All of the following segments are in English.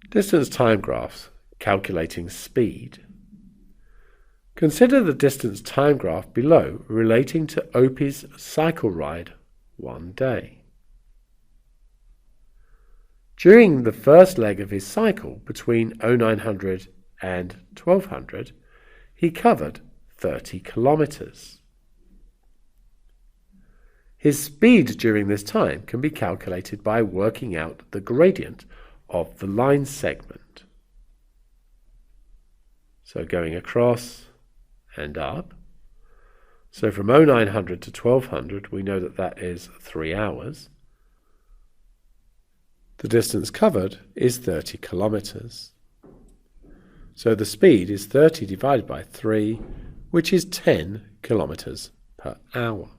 Distance time graphs calculating speed. Consider the distance time graph below relating to Opie's cycle ride one day. During the first leg of his cycle between 0900 and 1200, he covered 30 kilometers. His speed during this time can be calculated by working out the gradient of the line segment. So going across and up. So from 0900 to 1200, we know that that is 3 hours. The distance covered is 30 kilometers. So the speed is 30 divided by 3, which is 10 kilometers per hour.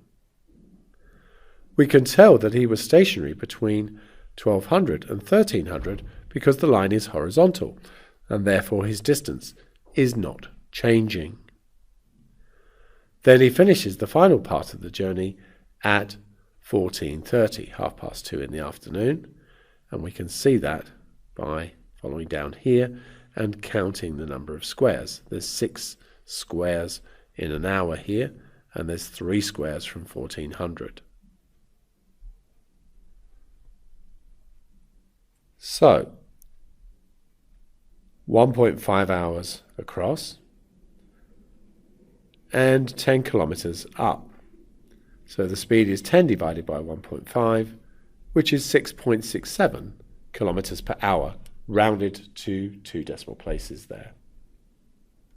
We can tell that he was stationary between 1200 and 1300 because the line is horizontal, and therefore his distance is not changing. Then he finishes the final part of the journey at 14:30, 2:30 in the afternoon, and we can see that by following down here and counting the number of squares. There's 6 squares in an hour here, and there's 3 squares from 1400. So, 1.5 hours across and 10 kilometers up. So the speed is 10 divided by 1.5, which is 6.67 kilometers per hour, rounded to 2 decimal places there.